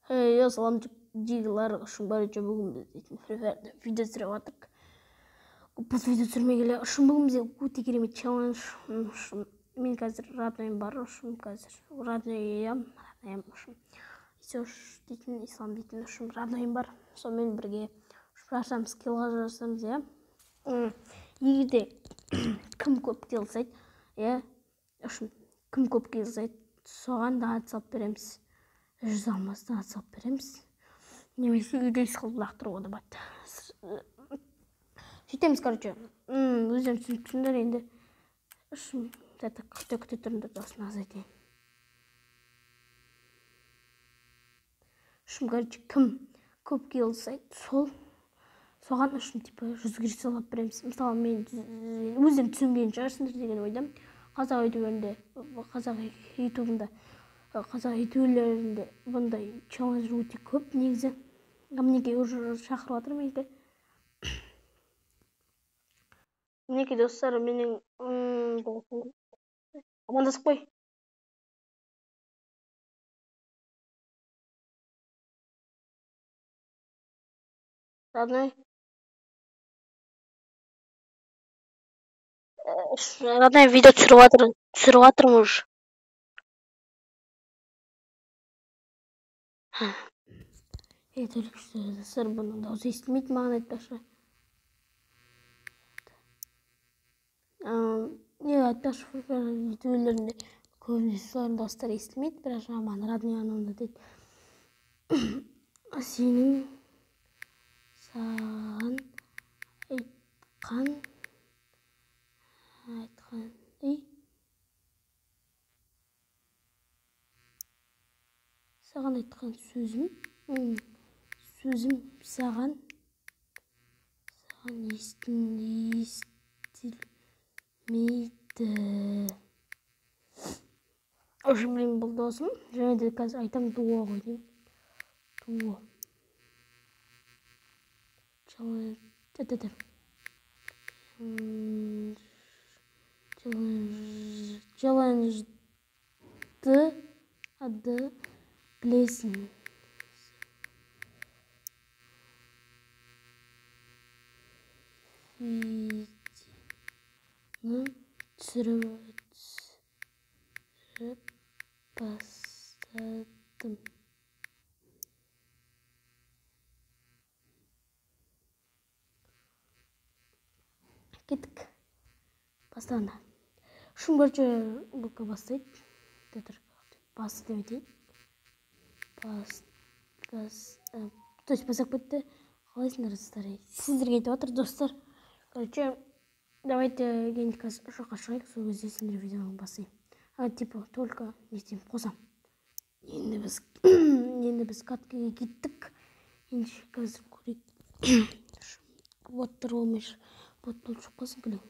Салам жигилар, ушун барыча бүгүн биз дейтин Free видео түсүрүп атырк. Көп видео түсүрмегеле. Ушун бүгүн бизге өтө керемет челлендж. Мен азыр родноим бар, ушун азыр родноям, ушун Исёш дейтин, Ислам дейтин ушун родноим бар. Ошо менен бирге ушашамыз, килга жасасамыз, Эгерде ким көп келсейт, ушун ким көп келсейт, соган дагы салып беребиз. 100 алмастан салып беремиз. Немесе үйдө иш кылып лактырууга да болот. Сөйтөбүз, короче. Өзүм түсүндүр энди. Ушун күтө турумда досуна айтайын. Ушун, короче, ким көп келсейт, соган ушун типа 100 кириш салып беребиз. Мисалы, мен өзүм түсүнгөн чыгарсыңдар деген ойдом. Казак ютубунда казак ютуберлеринде мындай челлендж өтө көп негизи. Минеки уже чакырып атыр меники. Минеки достор менин амандашып кой. Родной. Родной видео түсүрүп атырмын уже. Только что достор буну да өзү эстемейт, мага айтпакчы. Айтпакчы, ютуберлеринде көбүнчө достор эстемейт, бирок мага родной анамда дейт. Сенин саган айткан саган айткан сөзүм саган эстилмейт. Ошо менен бул досум, және де азыр айтам, дуо койдум. Дуо. Челленджды ады билесиң. Видеону түсүрүп бастадым. Кеттик. Бастаганда. Ушун көрчү бука бастайт. Бас деп айтайын. То есть басап кетти. Калайсыңдар достор? Сиздерге айтып атыр достор. Короче, давайте кийинки ошоко чыгайык, сол кезде сиздер видеону басайын. Типа только не істейм, косам. Енді біз каткаға кеттік. Енді қазір көрейік. Боттар болмайш. Бот болып шықпасын кілең.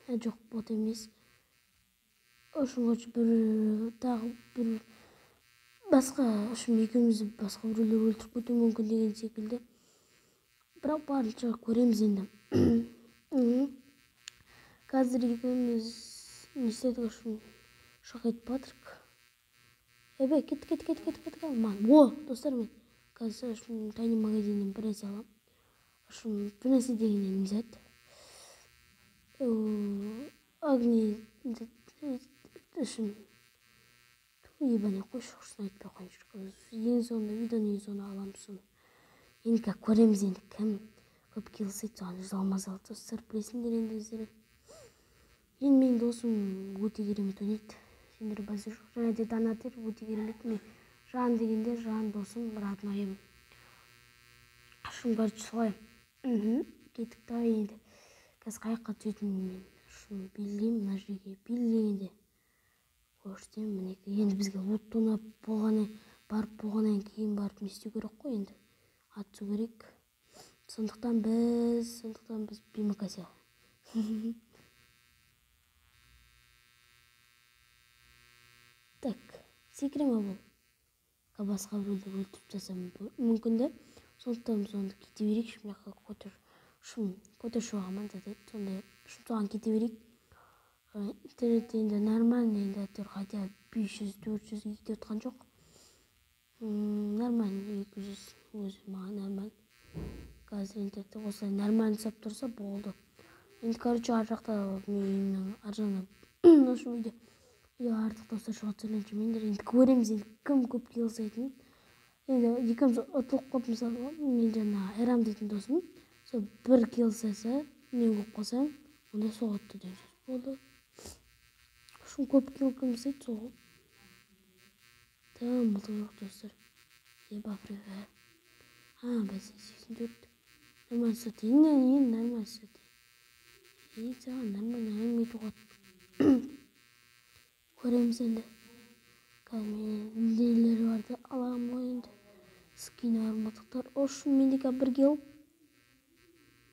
Жоқ, бот емес. Ошын тағы бір басқа, ошын екеумізді басқа біреулер өлтіріп кетуі мүмкін деген секілді. Бірақ барынша көреміз енді. Қазір екеуміз не істедік, ошын шақайтып батырық. Кет. О, достар, мен қазір ошын тайный магазиннен бір нәрсе алам. Ошын бір нәрсе дегеннен не зат. Огни ошын ебаный қойшы, ошын айтпай қойшы. Ең соңында видеоны ең соңында аламыз соны. Енді как көреміз енді кім көп келсейт, соған жалмаз алды достар, білесіңдер енді өздері. Енді менің досым өте керемет ойнайды. Сендер базар жоқ. Және де донатер өте керемет. Мен Жан дегенде, Жан досым, родноим. Ошын барчы солай. Кеттік та енді. Қазір қаяққа түсетінін мен ошын билейм, мына жерге билегенде. Көрсетем, мінеки. Енді бізге лут тонап барып болғаннан кейін барып не істеу керек қой енді. Атсу керек. Сондықтан біз бимакася. Так, секірема бұл. Басқа біреуді өлтіріп тастасам мүмкін де. Сондықтан сонда кете берейік. Шымаққа көтер шоғаман деді. Сонда соған кете берейік. Интернетте енді нормальный енді әтір, хотя 500-400 кетіп отқан жоқ. Нормальный өзі маған нормально. Қазір интернетте осылай нормально жасап тұрса болды. Енді короче ар жақта менің ар жағынан осы видео артық достар шығады сөйлемшімендер. Енді көреміз енді кім көп келісетін. Енді екеуміз ұтылып қалып мысалы мен жаңа Эрам дейтін досым сол бір келіссе мен көп қалсам онда соғады деген сөз болды. Шын көп келіседі соғып. Там мылтық жоқ достар. Африка. Бәсе 84. Нормально сәт. Енді нормально сәт. Саған нормально әңгіме айтуға көреміз енді. Қазір менің нелері барды аламын ғой енді. Скины бар мылтықтар. Ошу мендегі бір келіп.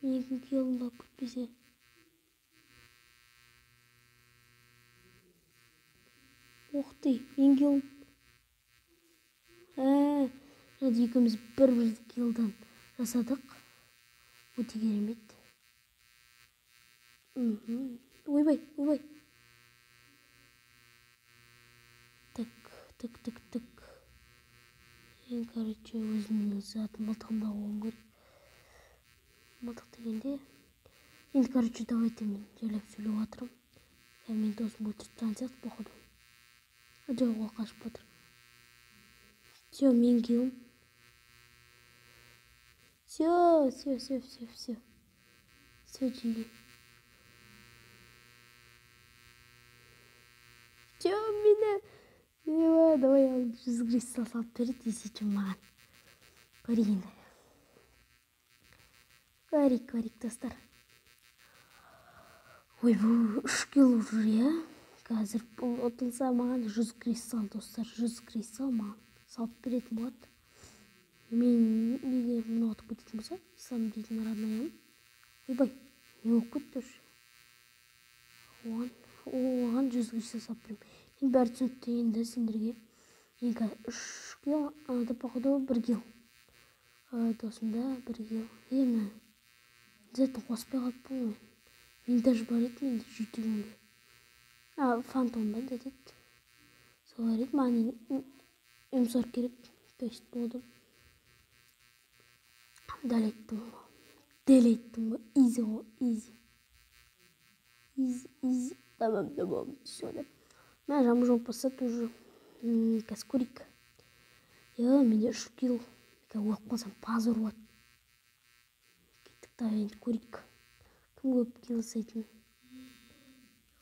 Менің келімді алып кетпесе. Оқты, мен келіп. Екеуміз бір келден жасадық. Өте керемет. Ойбай. Тік. Мен, короче, өзімнің затын мылтығымда болуым керек. Мылтық дегенде. Енді, короче, давайте мен жайлап сөйлеп жатырмын. Мен досым өлтіріп тұрған сияқты походу. Жоқ, ол қашып жатыр. Все, мен келдім. Все. Все, жиги. Все, меня. Давай, 100 кристалл салып береді, 1000 маған. Көрейін. Көрейік, достар. Ой, бұл 3 кило уже, Қазір бұл ұтылса маған 100 кристалл, достар. 100 кристалл маған салып беретін болады. Мен егер мұны ұтып кететін болса, ислам дейтін роднаям. Ойбай, не болып кетті уже. Оған 100 кристалл салып беремін. Енді бәрі түсінікті енді сендерге. Енді 3 кило, анада походу 1 кило. Досында 1 кило. Мені зәтін қоспай қалыппын ғой. Мен даже бар еді менде жүйттігімде. Фантом ба деді. Солар еді маған М40 керек. То есть болды. Дәл айттым ғой. Изи ғой, изи. Тамам. Все, да. Мен жамы жоқ болса тоже кәскөрик. Менде 3 кило. Өліп қалсам пазыр болады. Кеттік та енді көрейік. Кім көп келісетін.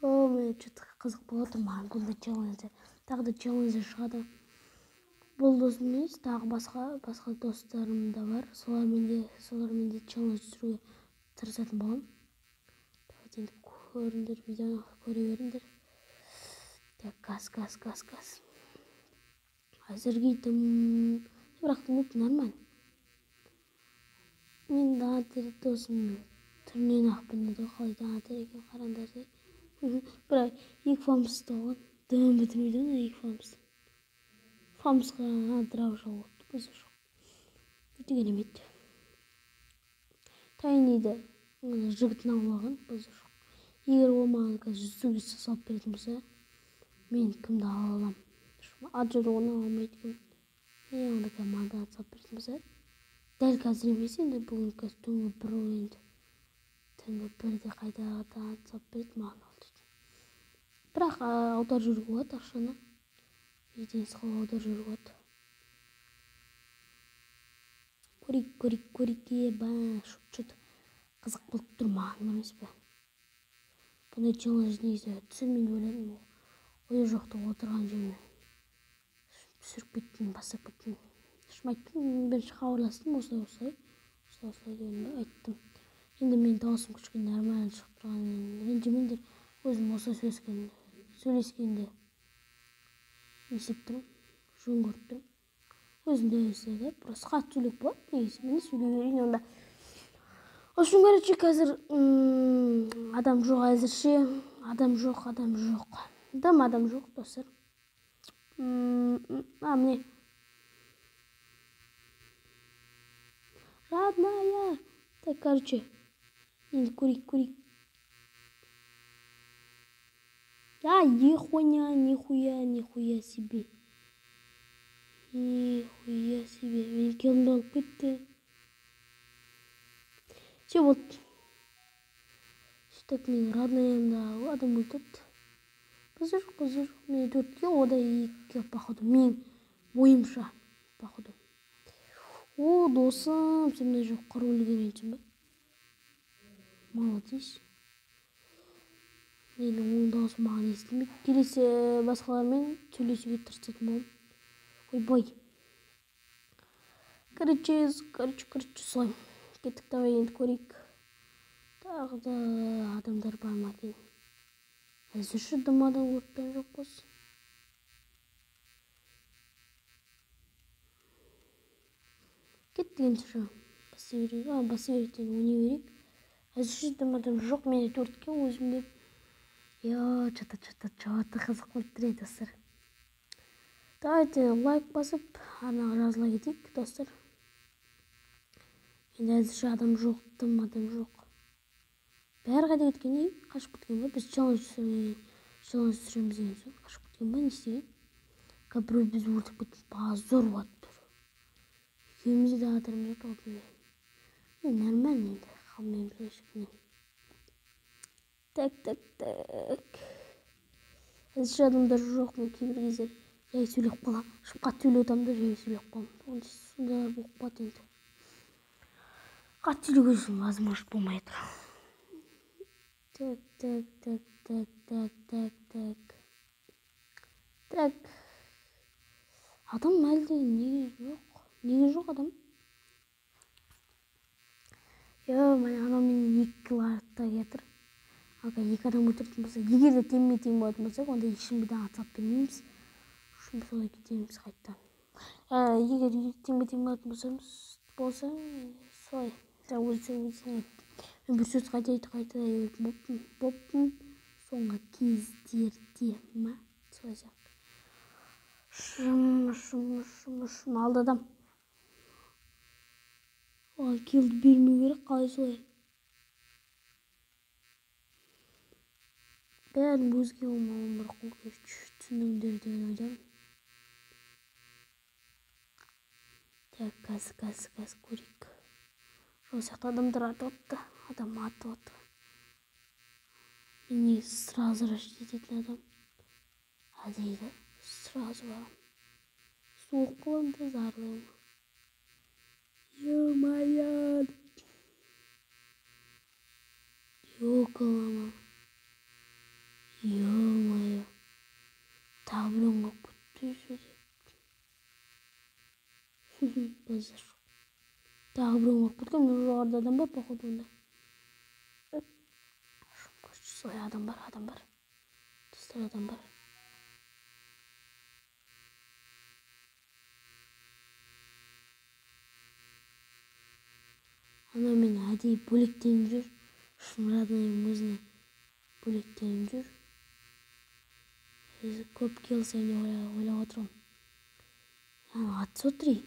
Мен что-то қызық болады маған бұнда челленджер. Тағы да челленджер шығады. Бұл досым емес, тағы басқа достарым да бар. Солармен де челлендж түсіруге тырысатын боламын. Давайте енді көріңдер, видеоны көре беріңдер. Так, газ. Әзірге айтым. Бірақ өте нормально. Мен дана досым түрінен ақпенеді қалай дана екен қараңдар. Бірақ 2 фамсызды оған. Дым бітірмейді оны 2 фамсызды. Фамсызға драу жауыпты. Көзі жоқ. Өте керемет. Тайниді жігітін аулаған. Көзі жоқ. Егер ол маған қазір 100 салып беретін болса, мен кімді ала алам? Аджыр оны алмайды кім. Онда командаға салып беретін болса, дәл қазір емес енді бүгін қазір түнгі 1 ойынды. Түнгі 1-де қайда салып береді маған алды. Бірақ аудар жүруге болады ақшаны. Еденсіз қол аудар жүруге болады. Көрейік. Что-то қызық болып тұр маған емес пе? Бұндай челлендж негізі түсірмей өлемін. Ойы жоқты отырған жеріне. Түсіріп кеттім, басып кеттім. Шымайттым, бірінші хабарластым осылай дегенде айттым. Енді мен дауысым күшкен нормально шығып тұрған. Ренжімеңдер, өзім осылай сөйлескенде есеп тұрмын, жөн көріп тұрмын. Өзімде өседі, просто қатты сөйлеп болады. Негізі мені сөйлей берейін онда. Ошын көречі қазір адам жоқ әзірше. Адам жоқ. Адам жоқ, достар. Міне. Родная. Так, короче. Енді көрейік. Нихуя себе. Мен келімді жоғалып кетті. Че болды? Сөйтіп менің роднаямда адам өлтірді. Қызыр. Мен 4-ке, ода 2-ке, походу. Мен бойымша, походу. О, досым, сен мына жоққа өлген елсің ба? Молодец. Менің оң даусы маған естілмейді. Келесі басқалармен сөйлесуге тырысатын боламын. Ойбай. Короче, солай. Кеттік, давай енді көрейік. Тағы да адамдар бар ма екен? Әзірше дым адам көрген жоқпыз. Кеттік енді şu. Баса берейік, ойнай берейік. Әзірше дым адам жоқ, менде 4-ке өзімде. Что-то қызық болып тұр достар. Давайте лайк басып, анаға жазыла кетейік, достар. Енді әзірше адам жоқ, дым адам жоқ. Бәрі қайда кеткен, қашып кеткен ба? Біз челлендж түсіреміз деген соң. Қашып кеткен ба, не істеген? Біреу біз өлтіріп кетіп, позор болады. Екеумізде де атырмыз болды. Нормально енді, қалмаймыз өшікінен. Так. Әзірше адамдар жоқ, мен кейбір кезде жай сөйлеп қалам. Қатты сөйлеп отырамын да жай сөйлеп қалам. Сонда болып қалады енді. Қатты сөйлеген соң возможно болмайды. Так. Адам әлде неге жоқ адам? Міне анау менен 2 кило артта кетір. Аға, 2 адам өлтіретін болса, егер де тең болатын болсақ, онда ешкімден атсап бермейміз. Шын солай кетеміз қайттан. Егер тең болатын болса, солай. Мен бір сөз қайта боппын. Соңғы кездерде ма? Солай сияқты. Шым, алды адам. Оған килді бермеу керек, қалай солай. Бәрін өзге болмауын бір қолға түсініңдер деген ойдамын. Так, қазір көрейік. Сол сияқты адамдар атып отты. Мен сразу ететін адам. Дейді, сразу барам. Суық болам да зарлаймын. Ё-моё. Ёкалама. Ё-моё. Тағы біреуін қойып кетті. Позор. Тағы біреуін қойып кеткен, жоғарыда адам бар, походу онда. Солай адам бар. Достар адам бар. Ана мен әдейі бөлектеніп жүр. Шымрадайым өзіне бөлектеніп жүр. Көп келсем деп ойлап отырмын. Атыс отырай.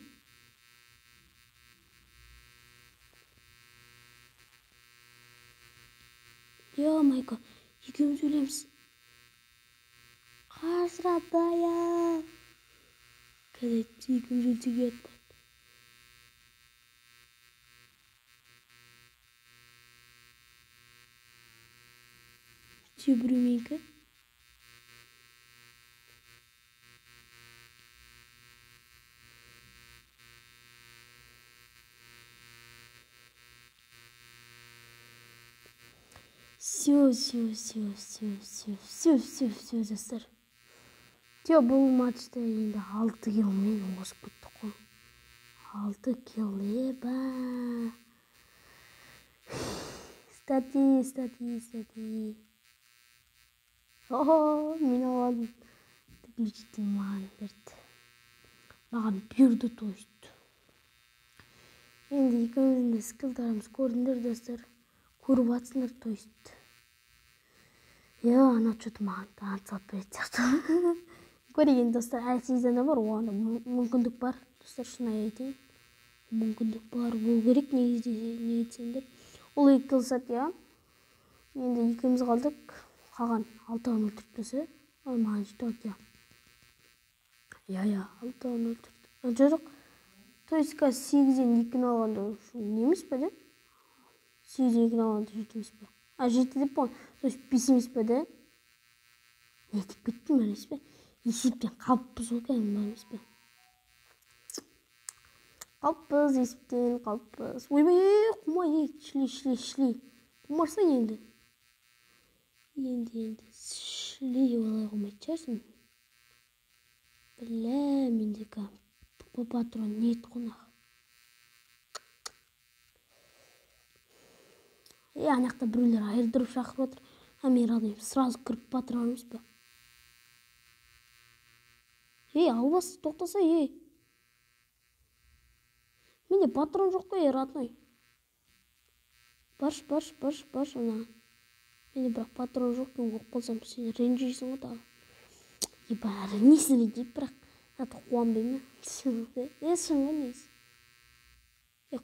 Ё-майко, екеуміз өлеміз. Қашырадая. Қазір екеуміз өлсек ұят болады. Біреу менікі. Все, достар. Бұл матчта енді 6 киломен осып кеттік қой. 6 кило, Стати. Мен аладым. Тіклічтің маған берді. Маған берді, то есть. Енді екеуміздің скиллдарымыз көрдіңдер, достар. Көріп атсыңдар, то есть. Ана что-то маған таныс алып береді сияқты. Көреген достар, сезона бар, оған мүмкіндік бар. Достар, шынайы айтайын. Мүмкіндік бар, бұл керек, не етсеңдер. Ол 2 килл сәт, Енді екеуміз қалдық. Қалған 6-ын өлтіртпесе, маған жетті, 6-ын өлтірді. Жоқ. То есть қазір 8-ден 2-ні алғанда не емес па, да? 8-ден 2-ні алғанда 7 емес па? 7 деп қойған. То есть 5 емес па, да? Не етіп кеттім, емес па? Есептен қалыппыз ғой, кәдімгі емес па? Қалыппыз, есептен қалыппыз. Ойбай, қумай, шли. Құмарса енді. Енді. Шли олай қумайды шығарсың. Бля, менде по патрон нет қонақ. Анақта біреулер айырдырып шақырып отыр. Мен радио сразу кіріп патрон емес па? Албас, тоқтаса, Менде патрон жоқ қой, родной. Барш, ана. Менде бірақ патрон жоқ, көп қолсам, сен ренжейсің ғой тағы. Бәрі несіне дейіп, бірақ заты қуанбаймын. Шыңғы несі.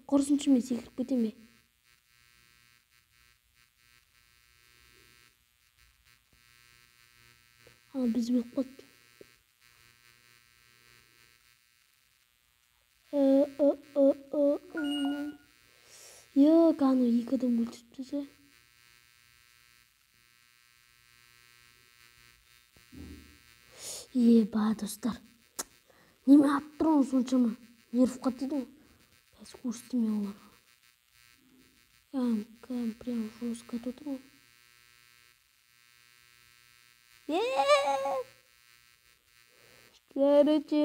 Құрсыншы мен секіріп кетем бе? Біз біліп қалды. Қаны 2 адам өлтіріпті. Достар. Неме атып тұрған соншама? Нерв қатыды ғой. Қазір көрістеме олар. Прям жестко тұтыр ғой. Короче.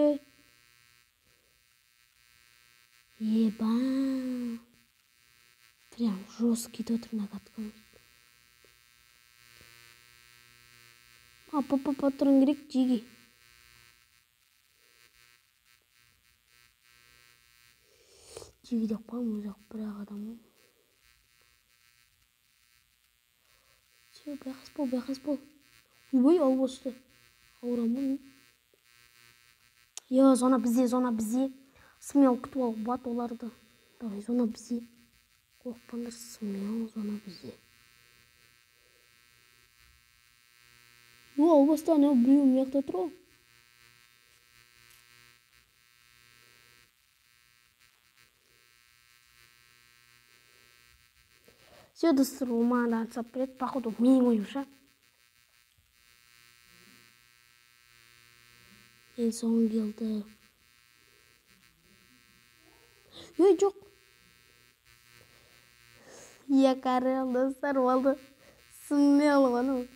Прям жесткий тұтыр нағатқан. Патрон керек жеге. Жеге деп қойым өзақ бірақ адамым. Байқас бол. Ойбай, албасты. Аурамын. Зона бізде. Смел күтіп алып бат оларды. Давай, зона бізде. Қорықпаңдар, смел, зона бізде. Албасты, ана біреу мияқта тұр ғой. Все, достар, ол маған да ансап береді. Походу, менің ойымша. Мен соң келді. Жоқ. Қарыл, достар, болды. Смел ғану.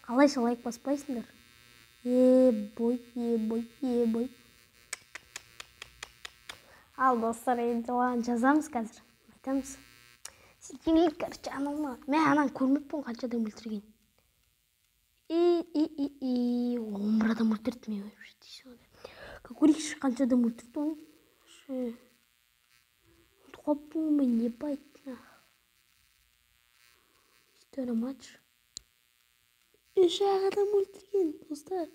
Қалайша лайк баспайсыңдар? Бой. Ал, достар, енді оған жазамыз қазір. Айтамыз. Сетіңлік, короче, анауына. Мен анан көрмеппін қанша адам өлтірген. 11 адам өлтірді мен. Как көрейікші қанша адам өлтірді оны? Қоппын мен не байтына. История матч. 3 адам өлтірген, достар.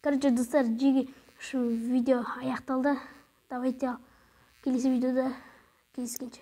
Короче, достар, жеге видео аяқталды. Давайте келесі видеода кездескенше.